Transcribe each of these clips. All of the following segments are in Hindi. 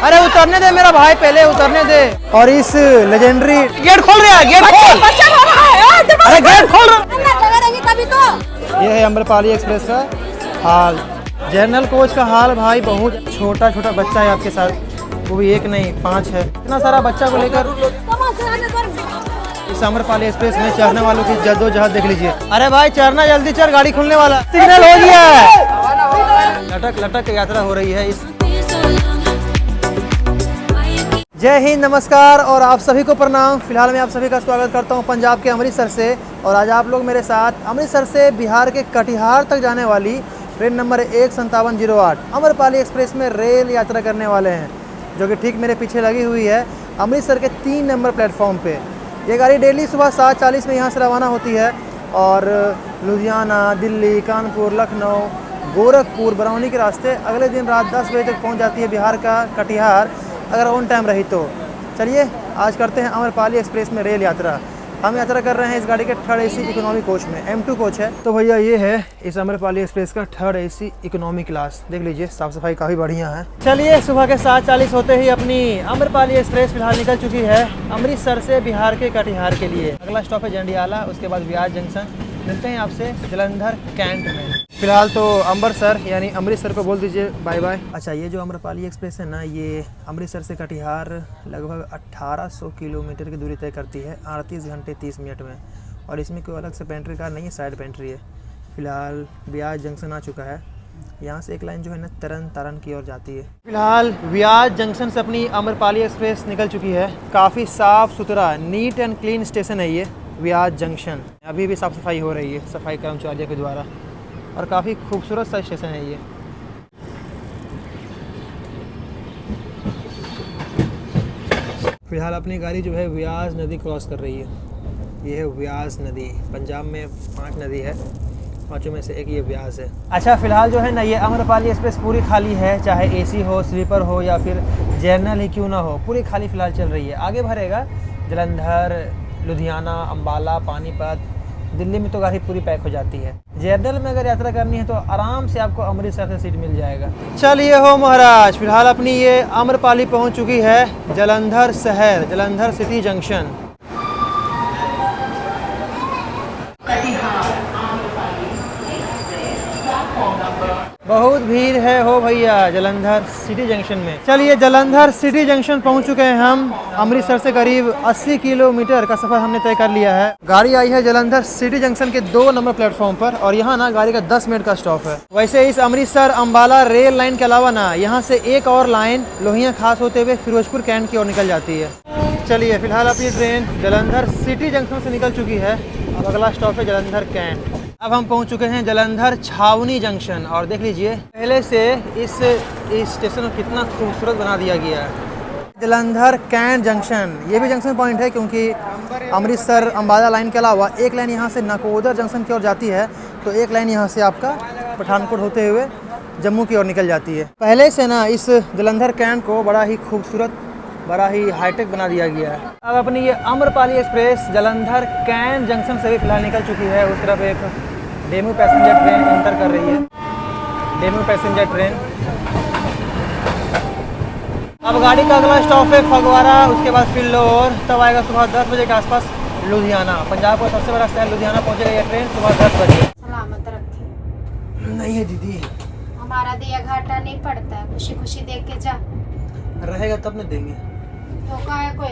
अरे उतरने दे मेरा भाई, पहले उतरने दे। और इस लेजेंडरी गेट खोल रहा है, गेट खोल। अरे गेट खोल। ये है अम्रपाली एक्सप्रेस का हाल। जनरल कोच का हाल भाई, बहुत छोटा छोटा बच्चा है आपके साथ, वो भी एक नहीं 5 है। इतना सारा बच्चा को लेकर इस अम्रपाली एक्सप्रेस में चढ़ने वालों की जद्दोजहद देख लीजिए। अरे भाई चढ़ना जल्दी, चढ़, गाड़ी खुलने वाला, सिग्नल हो गया है। लटक लटक यात्रा हो रही है इस। जय हिंद, नमस्कार और आप सभी को प्रणाम। फिलहाल मैं आप सभी का स्वागत करता हूं पंजाब के अमृतसर से। और आज आप लोग मेरे साथ अमृतसर से बिहार के कटिहार तक जाने वाली ट्रेन नंबर 15708 अम्रपाली एक्सप्रेस में रेल यात्रा करने वाले हैं, जो कि ठीक मेरे पीछे लगी हुई है अमृतसर के 3 नंबर प्लेटफॉर्म पे। ये गाड़ी डेली सुबह 7:40 में यहाँ से रवाना होती है और लुधियाना, दिल्ली, कानपुर, लखनऊ, गोरखपुर, बरौनी के रास्ते अगले दिन रात 10 बजे तक पहुँच जाती है बिहार का कटिहार, अगर ऑन टाइम रही तो। चलिए आज करते हैं अम्रपाली एक्सप्रेस में रेल यात्रा। हम यात्रा कर रहे हैं इस गाड़ी के 3rd AC इकोनॉमी कोच में, M2 कोच है। तो भैया ये है इस अम्रपाली एक्सप्रेस का 3rd AC इकोनॉमी क्लास। देख लीजिए साफ़ सफाई काफ़ी बढ़िया है। चलिए सुबह के 7:40 होते ही अपनी अम्रपाली एक्सप्रेस फिलहाल निकल चुकी है अमृतसर से बिहार के कटिहार के लिए। अगला स्टॉप है जंडियाला, उसके बाद व्यास जंक्शन। मिलते हैं आपसे जलंधर कैंट में। फिलहाल तो अमृतसर यानी अमृतसर को बोल दीजिए बाय बाय। अच्छा, ये जो अम्रपाली एक्सप्रेस है ना, ये अमृतसर से कटिहार लगभग 1800 किलोमीटर की दूरी तय करती है 38 घंटे 30 मिनट में। और इसमें कोई अलग से पेंट्री कार नहीं है, साइड पेंट्री है। फिलहाल व्यास जंक्शन आ चुका है, यहाँ से एक लाइन जो है ना तरन तारण की ओर जाती है। फिलहाल व्यास जंक्शन से अपनी अम्रपाली एक्सप्रेस निकल चुकी है। काफ़ी साफ़ सुथरा, नीट एंड क्लीन स्टेशन है ये व्यास जंक्शन। अभी भी साफ़ सफाई हो रही है सफाई कर्मचारियों के द्वारा, और काफ़ी खूबसूरत सा स्टेशन है ये। फिलहाल अपनी गाड़ी जो है व्यास नदी क्रॉस कर रही है। ये है व्यास नदी। पंजाब में 5 नदी है, 5 में से एक ये व्यास है। अच्छा, फिलहाल जो है ना ये अम्रपाली एक्सप्रेस पूरी खाली है, चाहे AC हो, स्लीपर हो या फिर जनरल ही क्यों ना हो, पूरी खाली फिलहाल चल रही है। आगे भरेगा जलंधर, लुधियाना, अम्बाला, पानीपत, दिल्ली में तो गाड़ी पूरी पैक हो जाती है। जनरल में अगर यात्रा करनी है तो आराम से आपको अमृतसर से सीट मिल जाएगा। चलिए हो महाराज, फिलहाल अपनी ये अम्रपाली पहुंच चुकी है जलंधर शहर, जलंधर सिटी जंक्शन। बहुत भीड़ है हो भैया जलंधर सिटी जंक्शन में। चलिए जलंधर सिटी जंक्शन पहुंच चुके हैं हम। अमृतसर से करीब 80 किलोमीटर का सफर हमने तय कर लिया है। गाड़ी आई है जलंधर सिटी जंक्शन के 2 नंबर प्लेटफॉर्म पर, और यहाँ ना गाड़ी का 10 मिनट का स्टॉप है। वैसे इस अमृतसर अम्बाला रेल लाइन के अलावा ना यहाँ से एक और लाइन लोहिया खास होते हुए फिरोजपुर कैंट की ओर निकल जाती है। चलिए फिलहाल अपनी ट्रेन जलंधर सिटी जंक्शन से निकल चुकी है। अब अगला स्टॉप है जलंधर कैंट। अब हम पहुंच चुके हैं जलंधर छावनी जंक्शन, और देख लीजिए पहले से इस स्टेशन को कितना खूबसूरत बना दिया गया है। जलंधर कैंट जंक्शन, ये भी जंक्शन पॉइंट है क्योंकि अमृतसर अम्बाला लाइन के अलावा एक लाइन यहाँ से नकोदर जंक्शन की ओर जाती है, तो एक लाइन यहाँ से आपका पठानकोट होते हुए जम्मू की ओर निकल जाती है। पहले से ना इस जलंधर कैंट को बड़ा ही खूबसूरत, बड़ा ही हाईटेक बना दिया गया है। अब अपनी ये Amrapali express Jalandhar cantt junction से भी फिलहाल निकल चुकी है। उस तरफ एक डेमू पैसेंजर ट्रेन इंटर कर रही है, डेमू पैसेंजर ट्रेन। अब गाड़ी का अगला स्टॉप है फगवाड़ा, उसके बाद फिल्लोर, तब आएगा सुबह 10 बजे के आसपास लुधियाना। पंजाब का सबसे बड़ा शहर लुधियाना पहुंचेगा ये ट्रेन सुबह 10 बजे। सलामत रखे। नहीं है दीदी, हमारा दिया घाटा नहीं पड़ता है, खुशी खुशी देख के जा। रहेगा तब न देंगे। तो का है कोई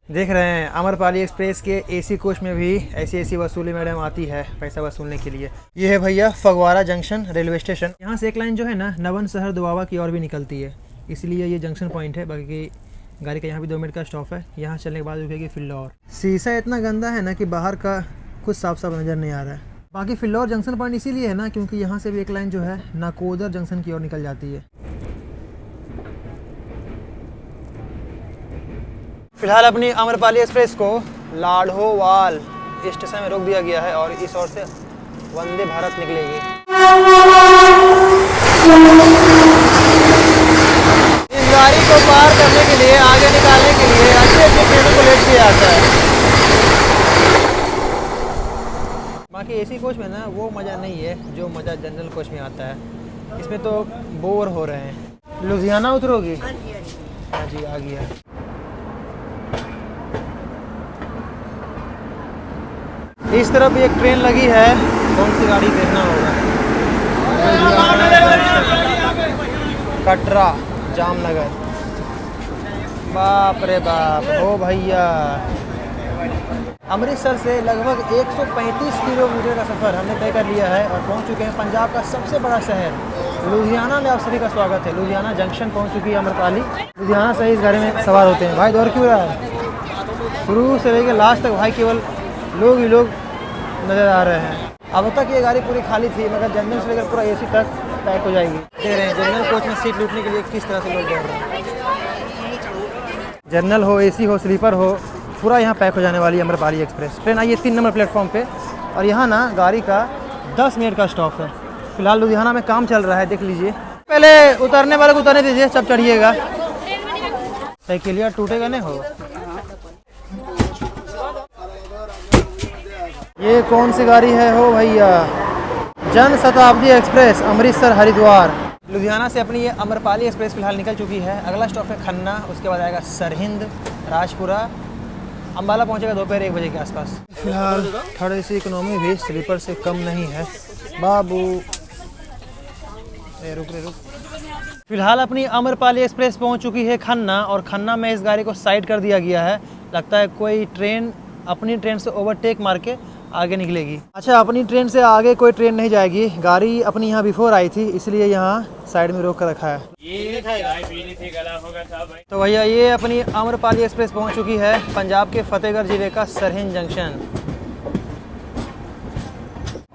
देख रहे हैं अम्रपाली एक्सप्रेस के AC कोच में भी ऐसी वसूली मैडम आती है पैसा वसूलने के लिए। ये है भैया फगवाड़ा जंक्शन रेलवे स्टेशन। यहाँ से एक लाइन जो है ना नवन शहर दोआबा की ओर भी निकलती है, इसलिए ये जंक्शन पॉइंट है। बाकी गाड़ी का यहाँ भी 2 मिनट का स्टॉप है। यहाँ चलने के बाद रुकेगी फिल्लौर। शीशा इतना गंदा है ना कि बाहर का कुछ साफ साफ नज़र नहीं आ रहा है। बाकी फिल्लौर जंक्शन पॉइंट इसीलिए है ना क्योंकि यहाँ से भी एक लाइन जो है नाकोदर जंक्शन की ओर निकल जाती है। फिलहाल अपनी अम्रपाली एक्सप्रेस को लाढ़ोवाल स्टेशन में रोक दिया गया है और इस ओर से वंदे भारत निकलेगी। इस गाड़ी को पार करने के लिए, आगे निकालने के लिए अच्छे ट्रेनों को लेट किया जाता है। बाकी AC कोच में ना वो मज़ा नहीं है जो मज़ा जनरल कोच में आता है। इसमें तो बोर हो रहे हैं। लुधियाना उतरोगी? हाँ जी, आ गया। इस तरफ भी एक ट्रेन लगी है, कौन सी गाड़ी देखना होगा। कटरा जामनगर, बाप रे बाप, ओ भैया। अमृतसर से लगभग 135 किलोमीटर का सफ़र हमने तय कर लिया है और पहुंच चुके हैं पंजाब का सबसे बड़ा शहर लुधियाना में। आप सभी का स्वागत है। लुधियाना जंक्शन पहुंच चुकी है अमृतपाली। लुधियाना से इस गाड़ी में सवार होते हैं। भाई दौड़ क्यों रहा है? शुरू से लेकर लास्ट तक भाई केवल लोग ही लोग नज़र आ रहे हैं। अब तक ये गाड़ी पूरी खाली थी, मगर जनरल से लेकर पूरा एसी तक पैक हो जाएगी। देख रहे हैं जनरल कोच में सीट लूटने के लिए किस तरह से लोग दौड़ रहे हैं। जनरल हो, एसी हो, स्लीपर हो, पूरा यहाँ पैक हो जाने वाली है अमृतपाली एक्सप्रेस। ट्रेन आई है 3 नंबर प्लेटफॉर्म पे और यहाँ ना गाड़ी का 10 मिनट का स्टॉप है। फिलहाल लुधियाना में काम चल रहा है, देख लीजिए। पहले उतरने वाले को उतरने दीजिए, सब चढ़िएगा। साइकिलिया टूटेगा नहीं हो। ये कौन सी गाड़ी है हो भैया? जन शताब्दी एक्सप्रेस अमृतसर हरिद्वार। लुधियाना से अपनी ये अमरपाली एक्सप्रेस फिलहाल निकल चुकी है। अगला स्टॉप है खन्ना, उसके बाद आएगा सरहिंद, राजपुरा, अम्बाला पहुंचेगा दोपहर 1 बजे के आसपास। फिलहाल थर्ड एसी इकोनॉमी भी स्लीपर से कम नहीं है बाबू। रुक। फिलहाल अपनी अमरपाली एक्सप्रेस पहुंच चुकी है खन्ना और खन्ना में इस गाड़ी को साइड कर दिया गया है। लगता है कोई ट्रेन अपनी ट्रेन से ओवरटेक मार के आगे निकलेगी। अच्छा, अपनी ट्रेन से आगे कोई ट्रेन नहीं जाएगी। गाड़ी अपनी यहाँ बिफोर आई थी, इसलिए यहाँ साइड में रोक कर रखा है। तो भैया ये अपनी अमरपाली एक्सप्रेस पहुँच चुकी है पंजाब के फतेहगढ़ जिले का सरहिंद जंक्शन।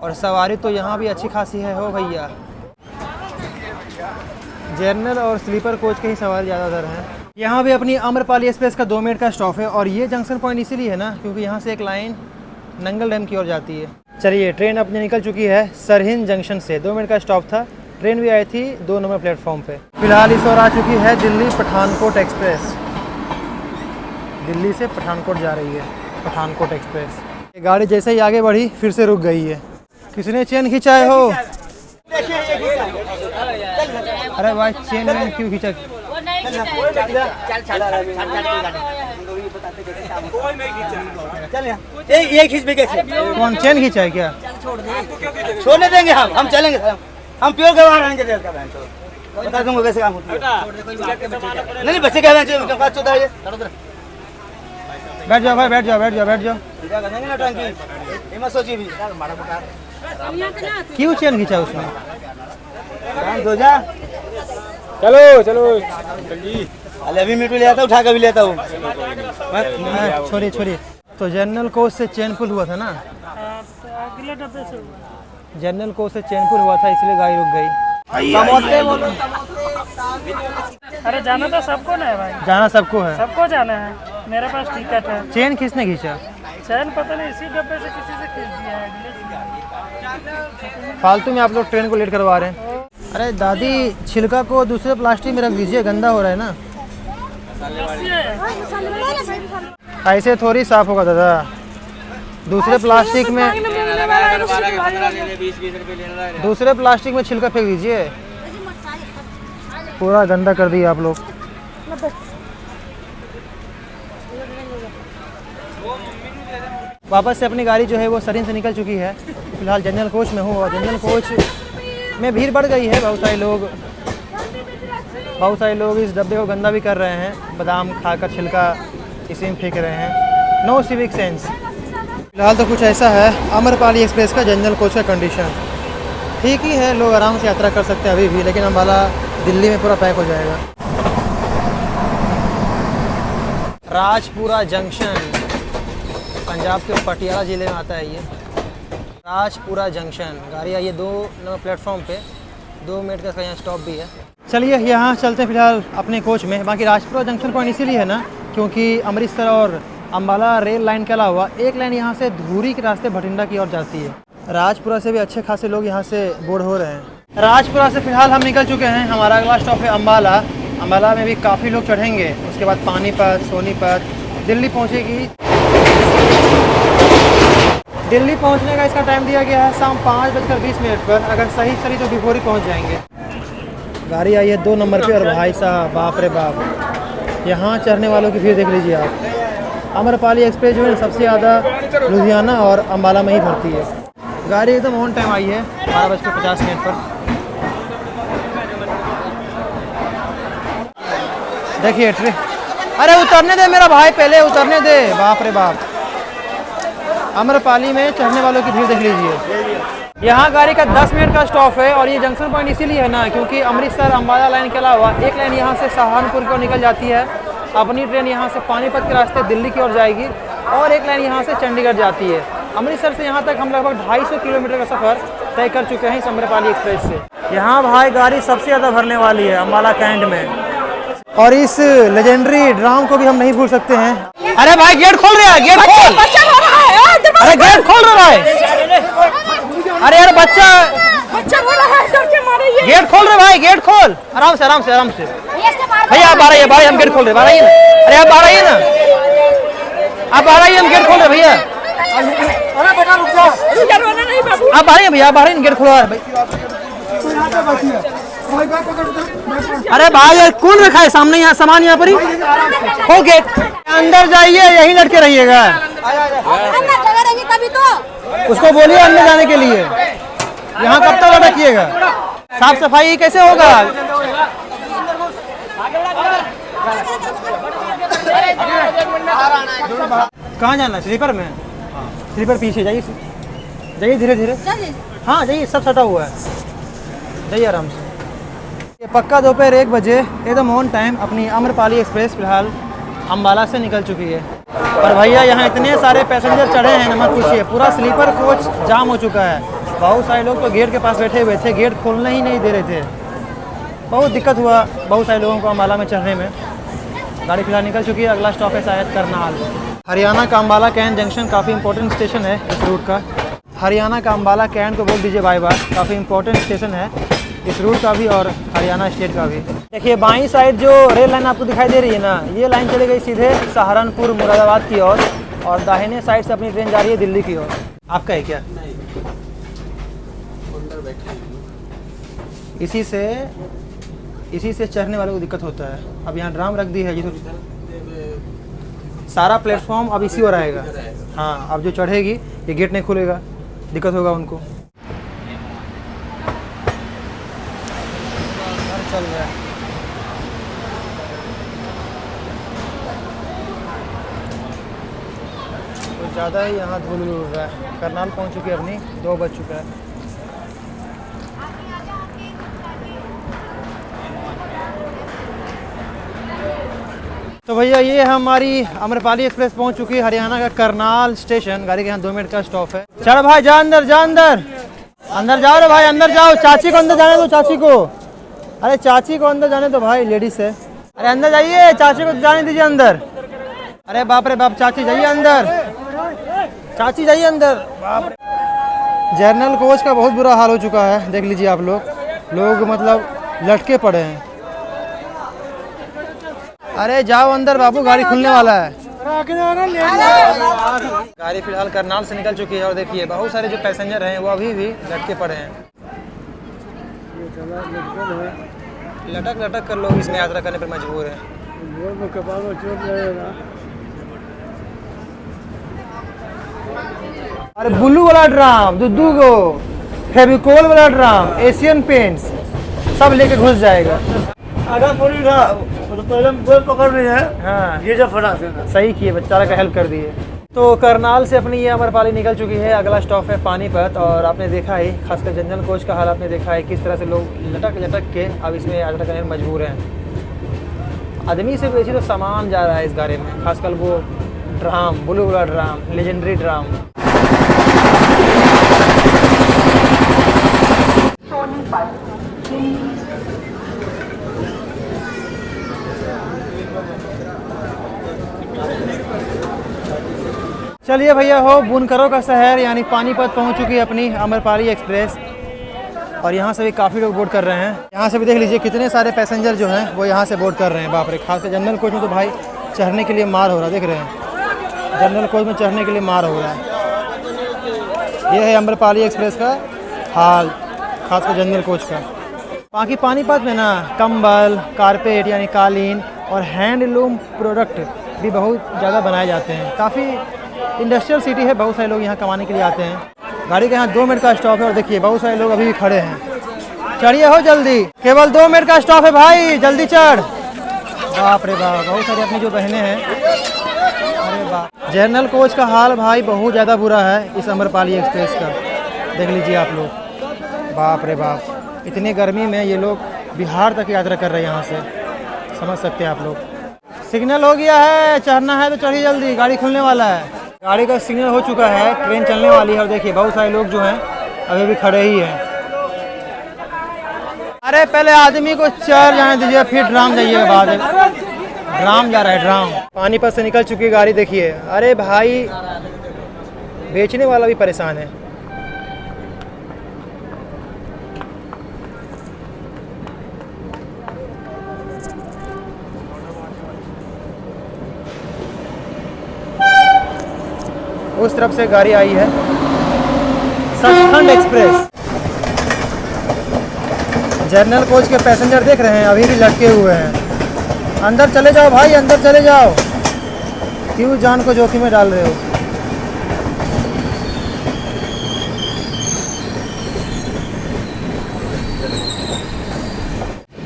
और सवारी तो यहाँ भी अच्छी खासी है हो भैया। जनरल और स्लीपर कोच के ही सवारी ज़्यादातर हैं। यहाँ भी अपनी अमरपाली एक्सप्रेस का 2 मिनट का स्टॉप है और ये जंक्शन पॉइंट इसीलिए है ना क्योंकि यहाँ से एक लाइन नंगल डैम की ओर जाती है। चलिए, ट्रेन अपनी निकल चुकी है सरहिंद जंक्शन से। 2 मिनट का स्टॉप था। ट्रेन भी आई थी 2 नंबर प्लेटफॉर्म पे। फिलहाल इस ओर आ चुकी है दिल्ली पठानकोट एक्सप्रेस। दिल्ली से पठानकोट जा रही है पठानकोट एक्सप्रेस। ये गाड़ी जैसे ही आगे बढ़ी फिर से रुक गई है। किसने चेन खिंचाए हो? अरे भाई चेन में क्यों खींचा? ये खींच भी कैसे? कौन चेन खींचा है क्या? छोड़ने देंगे हम चलेंगे। हम प्योर गवाह रहेंगे। बता दूंगा कैसे काम होती है। नहीं बच्चे क्या बैठ जाओ भाई, बैठ जाओ। मत सोचिए भी। क्यों चेन खींचा उसमें? दो जा। चलो जल्दी। अभी मीटू ले आता हूँ, उठा कर भी लेता हूँ। छोड़िए। तो जनरल कोच से चेन पुल हुआ था ना? जनरल कोच से चेन पुल हुआ था, इसलिए गाड़ी रुक गई। अरे जाना तो सबको ना है भाई। जाना सबको है। सबको जाना है। मेरे पास टिकट है। चेन किसने खींचा? चैन पता नहीं, इसी डब्बे से किसी से खींच दिया है। फालतू में आप लोग ट्रेन को लेट करवा रहे हैं। अरे दादी, छिलका को दूसरे प्लास्टिक में रख दीजिए, गंदा हो रहा है ना। ऐसे थोड़ी साफ होगा दादा। दूसरे प्लास्टिक में छिलका फेंक दीजिए। पूरा गंदा कर दिया आप लोग। वापस से अपनी गाड़ी जो है वो सरहिंद से निकल चुकी है। फिलहाल जनरल कोच में हूँ और जनरल कोच में भीड़ बढ़ गई है। बहुत सारे लोग इस डब्बे को गंदा भी कर रहे हैं। बादाम खाकर छिलका इसी में फेंक रहे हैं। No civic sense. फिलहाल तो कुछ ऐसा है अमरपाली एक्सप्रेस का जनरल कोच का कंडीशन। ठीक ही है, लोग आराम से यात्रा कर सकते हैं अभी भी, लेकिन अम्बाला दिल्ली में पूरा पैक हो जाएगा। राजपुरा जंक्शन पंजाब के पटियाला ज़िले में आता है। ये राजपुरा जंक्शन गाड़ी आई है 2 नंबर प्लेटफॉर्म पे। 2 मिनट का यहाँ स्टॉप भी है। चलिए यहाँ चलते हैं फिलहाल अपने कोच में। बाकी राजपुरा जंक्शन पॉइंट इसीलिए है ना क्योंकि अमृतसर और अम्बाला रेल लाइन के अलावा एक लाइन यहाँ से धूरी के रास्ते भटिंडा की ओर जाती है। राजपुरा से भी अच्छे खासे लोग यहाँ से बोर्ड हो रहे हैं। राजपुरा से फिलहाल हम निकल चुके हैं। हमारा अगला स्टॉप है अम्बाला। अम्बाला में भी काफ़ी लोग चढ़ेंगे। उसके बाद पानीपत, सोनीपत, दिल्ली पहुँचेगी। दिल्ली पहुंचने का इसका टाइम दिया गया है शाम 5:20 पर। अगर सही चली तो बिफोर ही पहुंच जाएंगे। गाड़ी आई है 2 नंबर पे और भाई साहब बाप रे बाप, यहाँ चढ़ने वालों की भीड़ देख लीजिए आप। आम्रपाली एक्सप्रेस जो है सबसे ज़्यादा लुधियाना और अम्बाला में ही भरती है। गाड़ी एकदम ऑन टाइम आई है 12:50 पर। देखिए ट्रेन, अरे उतरने दे मेरा भाई, पहले उतरने दे। बाप रे बाप, आम्रपाली में चढ़ने वालों की भीड़ देख लीजिए। यहाँ गाड़ी का 10 मिनट का स्टॉप है और ये जंक्शन पॉइंट इसीलिए है ना क्योंकि अमृतसर अम्बाला लाइन के अलावा एक लाइन यहाँ से सहारनपुर की ओर निकल जाती है। अपनी ट्रेन यहाँ से पानीपत के रास्ते दिल्ली की ओर जाएगी और एक लाइन यहाँ से चंडीगढ़ जाती है। अमृतसर से यहाँ तक हम लगभग 250 किलोमीटर का सफ़र तय कर चुके हैं इस आम्रपाली एक्सप्रेस से। यहाँ भाई गाड़ी सबसे ज़्यादा भरने वाली है अम्बाला कैंट में, और इस लेजेंडरी ड्राम को भी हम नहीं भूल सकते हैं। अरे भाई गेट खोल रहे हैं, गेट खोल, अरे गेट खोल रहा है। अरे यार बच्चा बोल रहा है डर के मारे ये गेट खोल रहे भाई, गेट खोल, आराम से आराम से आराम से। भैया आप आ रही है भाई, हम गेट खोल रहे, आ रही है ना। अरे आप आ रही है ना, आप आ रही है, हम गेट खोल रहे भैया। अरे बेटा रुक जा, डरवाना नहीं बाबू। आप आ रही है भैया, आप आ रही है, गेट खोलो यार भाई। अरे भाई यार कौन रखा है सामने, यहाँ सामान यहाँ पर ही हो। गेट अंदर जाइए, यही लड़के रहिएगा। तभी तो उसको बोलिए अंदर जाने के लिए, यहाँ कब तक रखिएगा। साफ सफाई कैसे होगा। कहाँ जाना है, स्लीपर में। स्लीपर पीछे जाइए, जाइए धीरे धीरे। हाँ जाइए, सब सटा हुआ है, जाइए आराम से। ये पक्का दोपहर 1 बजे एकदम ऑन टाइम अपनी आम्रपाली एक्सप्रेस फिलहाल अम्बाला से निकल चुकी है। और भैया यहाँ इतने सारे पैसेंजर चढ़े हैं ना मत पूछिए, पूरा स्लीपर कोच जाम हो चुका है। बहुत सारे लोग तो गेट के पास बैठे हुए थे, गेट खोलने ही नहीं दे रहे थे। बहुत दिक्कत हुआ बहुत सारे लोगों को अम्बाला में चढ़ने में। गाड़ी फिलहाल निकल चुकी है, अगला स्टॉप है शायद करनाल। हरियाणा का अम्बाला कैंट जंक्शन काफ़ी इंपॉर्टेंट स्टेशन है इस रूट का। हरियाणा का अम्बाला कैंट को बोल दीजिए बाय बाय, काफ़ी इंपॉर्टेंट स्टेशन है इस रूट का भी और हरियाणा स्टेट का भी। देखिए बाईं साइड जो रेल लाइन आपको दिखाई दे रही है ना, ये लाइन चली गई सीधे सहारनपुर मुरादाबाद की ओर और दाहिने साइड से अपनी ट्रेन जा रही है दिल्ली की ओर। आपका है क्या? इसी से चढ़ने वालों को दिक्कत होता है। अब यहाँ ड्राम रख दी है, ये तो सारा प्लेटफॉर्म अब इसी ओर आएगा। हाँ अब जो चढ़ेगी ये गेट नहीं खुलेगा, दिक्कत होगा उनको। चल रहा है तो ज़्यादा ही यहाँ धूल उड़ रहा है। करनाल पहुँच चुकी है अपनी, 2 बज चुका है। तो भैया ये हमारी आम्रपाली एक्सप्रेस पहुँच चुकी है हरियाणा का करनाल स्टेशन। गाड़ी के यहाँ 2 मिनट का स्टॉप है। चल भाई जा अंदर, जा अंदर, अंदर जाओ रे भाई, अंदर जाओ। चाची को अंदर जाने दो, चाची को। अरे चाची को अंदर जाने दो भाई, लेडीज है। अरे अंदर जाइए, चाची को जाने दीजिए अंदर। अरे बाप रे बाप, चाची जाइए अंदर, चाची जाइए अंदर। बाप रे, जर्नल कोच का बहुत बुरा हाल हो चुका है, देख लीजिए आप लोग मतलब लटके पड़े हैं। अरे जाओ अंदर बाबू, गाड़ी खुलने वाला है। गाड़ी फिलहाल करनाल से निकल चुकी है और देखिए बहुत सारे जो पैसेंजर हैं वो अभी भी लटके पड़े हैं। लटक लटक कर लोग इसमें यात्रा करने पर मजबूर हैं। अरे ब्लू वाला ड्राम, दुद्दू को फेविकोल वाला ड्राम, एशियन पेंट्स सब लेके घुस जाएगा। आधा पूरी था तो पहले गोल पकड़ रही है। हाँ ये जो फटा से सही किए, बेचारा का हेल्प कर दिए। तो करनाल से अपनी ये आम्रपाली निकल चुकी है, अगला स्टॉप है पानीपत। और आपने देखा ही, खासकर जनरल कोच का हाल आपने देखा है, किस तरह से लोग लटक लटक के अब इसमें यात्रा करने में मजबूर हैं। आदमी से बेसी तो सामान जा रहा है इस गाड़ी में, खासकर वो ड्राम, ब्लू वाला ड्राम, लेजेंडरी ड्राम। चलिए भैया हो, बुनकरों का शहर यानी पानीपत पहुंच चुकी है अपनी आम्रपाली एक्सप्रेस। और यहाँ से भी काफ़ी लोग बोर्ड कर रहे हैं। यहाँ से भी देख लीजिए कितने सारे पैसेंजर जो हैं वो यहाँ से बोर्ड कर रहे हैं। बाप रे, खासकर जनरल कोच में तो भाई चढ़ने के लिए मार हो रहा है, देख रहे हैं जनरल कोच में चढ़ने के लिए मार हो रहा है। ये है आम्रपाली एक्सप्रेस का हाल, खासकर जनरल कोच का। बाकी पानीपत में ना कंबल, कारपेट यानी कालीन और हैंडलूम प्रोडक्ट भी बहुत ज़्यादा बनाए जाते हैं। काफ़ी इंडस्ट्रियल सिटी है, बहुत सारे लोग यहाँ कमाने के लिए आते हैं। गाड़ी का यहाँ 2 मिनट का स्टॉप है और देखिए बहुत सारे लोग अभी भी खड़े हैं। चढ़िए हो जल्दी, केवल 2 मिनट का स्टॉप है भाई, जल्दी चढ़। बाप रे बाप, बहुत सारी अपनी जो बहनें हैं। अरे बाप, जनरल कोच का हाल भाई बहुत ज़्यादा बुरा है इस अम्रपाली एक्सप्रेस का, देख लीजिए आप लोग। बाप रे बाप, इतनी गर्मी में ये लोग बिहार तक यात्रा कर रहे हैं यहाँ से, समझ सकते हैं आप लोग। सिग्नल हो गया है, चढ़ना है तो चढ़िए जल्दी, गाड़ी खुलने वाला है। गाड़ी का सिग्नल हो चुका है, ट्रेन चलने वाली है और देखिए बहुत सारे लोग जो हैं अभी भी खड़े ही हैं। अरे पहले आदमी को चढ़ जाने दीजिए, फिर ड्राम जाइएगा बाद में। ड्राम जा रहा है, ड्राम। पानीपत से निकल चुकी गाड़ी देखिए। अरे भाई, बेचने वाला भी परेशान है। उस तरफ से गाड़ी आई है, सचखंड एक्सप्रेस। जनरल कोच के पैसेंजर देख रहे हैं अभी भी लटके हुए हैं। अंदर चले जाओ भाई, अंदर चले जाओ, क्यों जान को जोखिम में डाल रहे हो।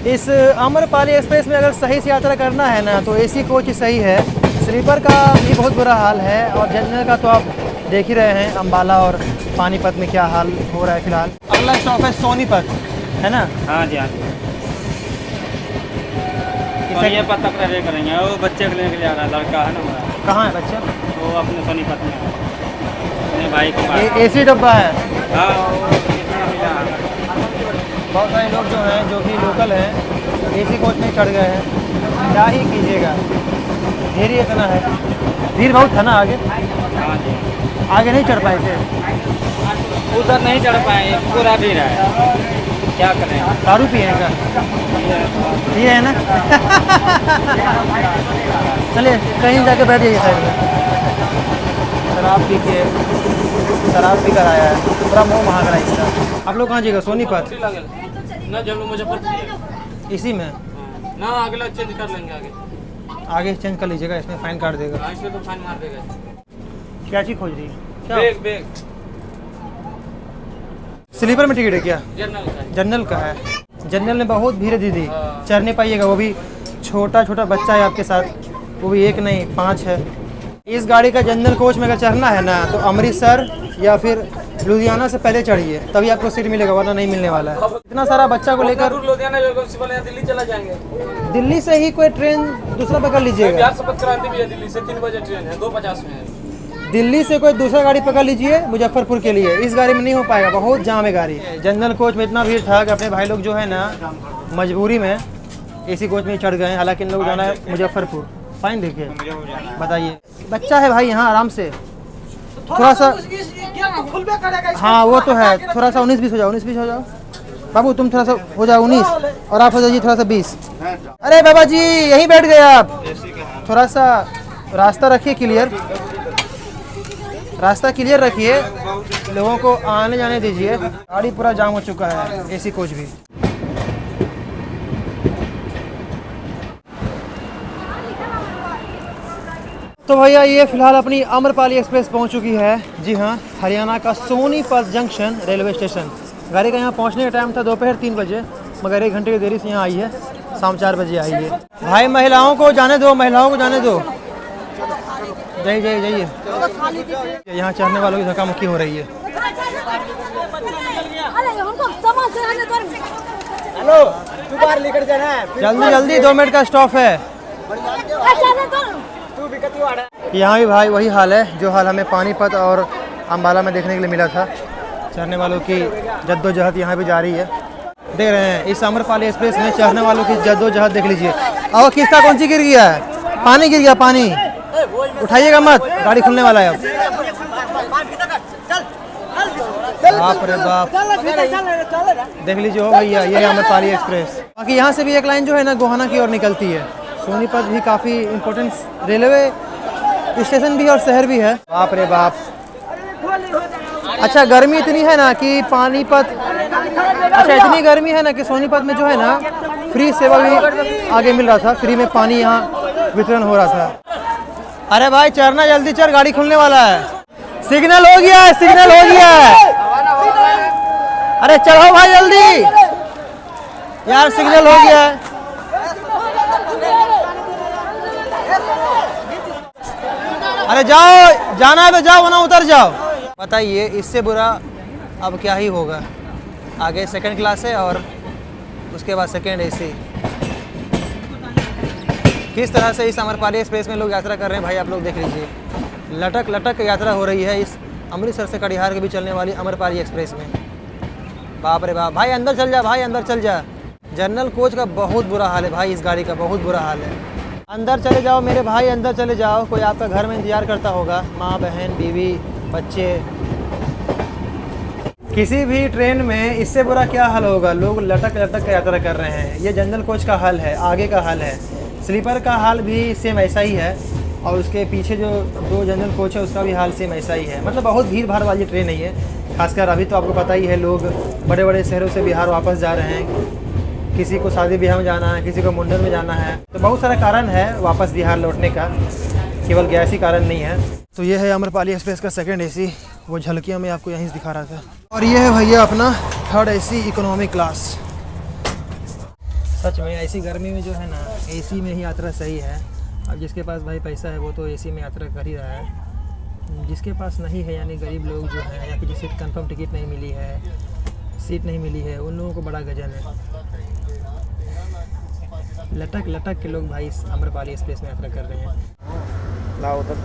इस अम्रपाली एक्सप्रेस में अगर सही से यात्रा करना है ना तो एसी कोच ही सही है। स्लीपर का भी बहुत बुरा हाल है और जनरल का तो आप देख ही रहे हैं अम्बाला और पानीपत में क्या हाल हो रहा है फिलहाल। अगला स्टॉप है सोनीपत, है ना? हाँ जी, हाँ जी। सोनीपत तक रहे करेंगे। वो बच्चे को लेकर जा रहा है, लड़का है ना हमारा। कहाँ है बच्चा? वो अपने सोनीपत में है, अपने भाई के पास। एसी डब्बा है। हाँ, बहुत सारे लोग जो हैं जो कि लोकल हैं एसी कोच में चढ़ गए हैं। क्या ही कीजिएगा, भीड़ ही इतना है। भीड़ बहुत था ना आगे? हाँ जी। आगे नहीं चढ़ पाए थे? उधर नहीं चढ़ पाए, पूरा भीड़ है, क्या करें। दारू पिए का ये है ना? चलिए कहीं जाके बैठ जाइए साइड में। शराब पी के, शराब पी कर आया है, पूरा मुँह महक रहा है इसका। आप लोग कहाँ जाइएगा? सोनीपत ना जब मुजफ्फरपुर इसी में ना, अगला चेंज कर लेंगे। आगे चेंज कर लीजिएगा, इसमें फाइन काट देगा। इसमें तो फाइन मार देगा। क्या चीज़ खोज रही है? क्या बैग स्लीपर में टिकट है क्या? जर्नल का जनरल का है। जनरल में बहुत भीड़ है दीदी, चढ़ नहीं पाइएगा। वो भी छोटा छोटा बच्चा है आपके साथ, वो भी 1 नहीं 5 है। इस गाड़ी का जनरल कोच में अगर चढ़ना है ना तो अमृतसर या फिर लुधियाना से पहले चढ़िए, तभी आपको सीट मिलेगा, वरना नहीं मिलने वाला है। इतना सारा बच्चा को लेकर लुधियाना दिल्ली चला जाएंगे। दिल्ली से ही कोई ट्रेन दूसरा पकड़ लीजिएगा। बिहार संपर्क क्रांति भी है, दिल्ली से 3 बजे ट्रेन है, 2:50 में है। दिल्ली से कोई दूसरा गाड़ी पकड़ लीजिए मुजफ्फरपुर के लिए। इस गाड़ी में नहीं हो पाएगा, बहुत जाम है गाड़ी। जनरल कोच में इतना भीड़ था कि अपने भाई लोग जो है ना मजबूरी में एसी कोच में चढ़ गए। हालांकि इन लोग जाना है मुजफ्फरपुर। फाइन देखिए, बताइए। बच्चा है भाई यहाँ, आराम से थोड़ा सा। हाँ वो तो है, थोड़ा सा 19-20 हो जाओ, 19-20 हो जाओ। बाबू तुम थोड़ा सा हो जाओ 19 और आप हो जाइए थोड़ा सा 20। अरे बाबा जी यहीं बैठ गए आप। थोड़ा सा रास्ता रखिए क्लियर, रास्ता क्लियर रखिए, लोगों को आने जाने दीजिए। गाड़ी पूरा जाम हो चुका है, एसी कोच भी। तो भैया ये फिलहाल अपनी अम्रपाली एक्सप्रेस पहुंच चुकी है। जी हाँ, हरियाणा का सोनीपत जंक्शन रेलवे स्टेशन। गाड़ी का यहाँ पहुँचने का टाइम था दोपहर 3 बजे, मगर 1 घंटे की देरी से यहाँ आई है, शाम 4 बजे आई है। भाई महिलाओं को जाने दो, महिलाओं को जाने दो। जाइए जाइए जाइए। यहाँ चढ़ने वालों की धक्का मुक्की हो रही है। हेलो, दोबारा लेकर जाना है, जल्दी जल्दी, 2 मिनट का स्टॉप है। यहाँ भी भाई वही हाल है जो हाल हमें पानीपत और अम्बाला में देखने के लिए मिला था। चढ़ने वालों की जद्दोजहद यहाँ भी जारी है, देख रहे हैं। इस अम्रपाली एक्सप्रेस में चढ़ने वालों की जद्दोजहद देख लीजिए। और किसका कौन सी गिर गया है? पानी गिर गया, पानी उठाइएगा मत, गाड़ी खुलने वाला है अब। बाप रे बाप, देख लीजिए हो भैया, ये है अम्रपाली एक्सप्रेस। बाकी यहाँ से भी एक लाइन जो है ना गोहाना की ओर निकलती है। सोनीपत भी काफ़ी इम्पोर्टेंट रेलवे स्टेशन भी है और शहर भी है। बाप रे बाप। अच्छा गर्मी इतनी है ना कि पानीपत अच्छा इतनी गर्मी है ना कि सोनीपत में जो है ना फ्री सेवा भी आगे मिल रहा था, फ्री में पानी यहाँ वितरण हो रहा था। अरे भाई चढ़ना जल्दी चढ़, गाड़ी खुलने वाला है। सिग्नल हो गया है, सिग्नल हो गया है। अरे चढ़ो भाई जल्दी यार, सिग्नल हो गया है। अरे जाओ, जाना है तो जाओ वरना उतर जाओ। बताइए इससे बुरा अब क्या ही होगा। आगे सेकंड क्लास है और उसके बाद सेकंड एसी। किस तरह से इस अमरपाली एक्सप्रेस में लोग यात्रा कर रहे हैं भाई, आप लोग देख लीजिए। लटक लटक यात्रा हो रही है इस अमृतसर से कटिहार के बीच चलने वाली अमरपाली एक्सप्रेस में। बाप रे बाप, भाई अंदर चल जा, भाई अंदर चल जा। जनरल कोच का बहुत बुरा हाल है भाई, इस गाड़ी का बहुत बुरा हाल है। अंदर चले जाओ मेरे भाई, अंदर चले जाओ। कोई आपका घर में इंतजार करता होगा, माँ बहन बीवी बच्चे। किसी भी ट्रेन में इससे बुरा क्या हाल होगा, लोग लटक लटक कर यात्रा कर रहे हैं। ये जनरल कोच का हाल है, आगे का हाल है। स्लीपर का हाल भी सेम ऐसा ही है और उसके पीछे जो 2 जनरल कोच है उसका भी हाल सेम ऐसा ही है। मतलब बहुत भीड़ भाड़ वाली ट्रेन है ये। खासकर अभी तो आपको पता ही है, लोग बड़े बड़े शहरों से बिहार वापस जा रहे हैं। किसी को शादी ब्याह में जाना है, किसी को मुंडन में जाना है, तो बहुत सारा कारण है वापस बिहार लौटने का, केवल गैस ही कारण नहीं है। तो ये है अमरपाली एक्सप्रेस का सेकंड एसी, वो झलकियाँ मैं आपको यहीं से दिखा रहा था। और ये है भैया अपना थर्ड एसी इकोनॉमी क्लास। सच में ऐसी गर्मी में जो है ना, एसी में ही यात्रा सही है। अब जिसके पास भाई पैसा है वो तो एसी में यात्रा कर ही रहा है। जिसके पास नहीं है, यानी गरीब लोग जो हैं, या फिर जिसे कंफर्म टिकट नहीं मिली है, सीट नहीं मिली है, उन लोगों को बड़ा गजन है। लटक लटक के लोग भाई इस अमरपाली एक्सप्रेस में यात्रा कर रहे हैं। लाओ तक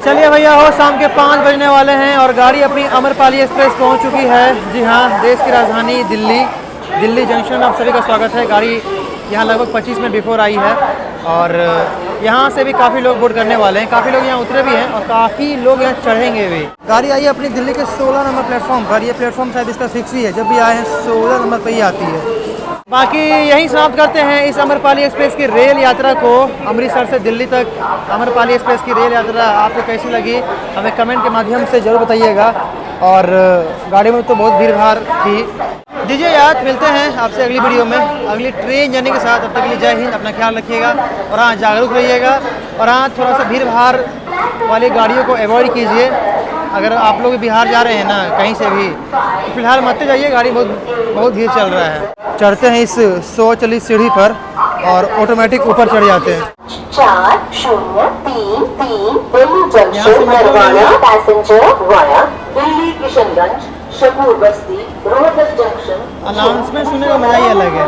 चलिए भैया, हो शाम के 5 बजने वाले हैं और गाड़ी अपनी अमरपाली एक्सप्रेस पहुंच चुकी है। जी हाँ, देश की राजधानी दिल्ली जंक्शन में आप सभी का स्वागत है। गाड़ी यहाँ लगभग 25 मिनट बिफोर आई है और यहाँ से भी काफ़ी लोग बोर्ड करने वाले हैं। काफ़ी लोग यहाँ उतरे भी हैं और काफ़ी लोग यहाँ चढ़ेंगे भी। गाड़ी आई है अपनी दिल्ली के 16 नंबर प्लेटफॉर्म पर। ये प्लेटफॉर्म शायद इसका 6 ही है, जब भी आए हैं 16 नंबर पर ही आती है। बाकी यहीं समाप्त करते हैं इस अमरपाली एक्सप्रेस की रेल यात्रा को। अमृतसर से दिल्ली तक अमरपाली एक्सप्रेस की रेल यात्रा आपको कैसी लगी हमें कमेंट के माध्यम से ज़रूर बताइएगा। और गाड़ी में तो बहुत भीड़ भाड़ थी। दीजिए याद, मिलते हैं आपसे अगली वीडियो में अगली ट्रेन जर्नी के साथ। तब तक के लिए जय हिंद, अपना ख्याल रखिएगा और हाँ जागरूक रहिएगा। और हाँ थोड़ा सा भीड़ भाड़ वाली गाड़ियों को अवॉइड कीजिए। अगर आप लोग बिहार जा रहे हैं ना कहीं से भी, तो फिलहाल मत जाइए, गाड़ी बहुत भीड़ चल रहा है। चढ़ते हैं इस 100 चली सीढ़ी पर और ऑटोमेटिक ऊपर चढ़ जाते हैं। 4033 Delhi junction Narwana passenger via Delhi Kishanganj Shakur Basti Rohtak junction. Announcement सुनने का मजा ही अलग है।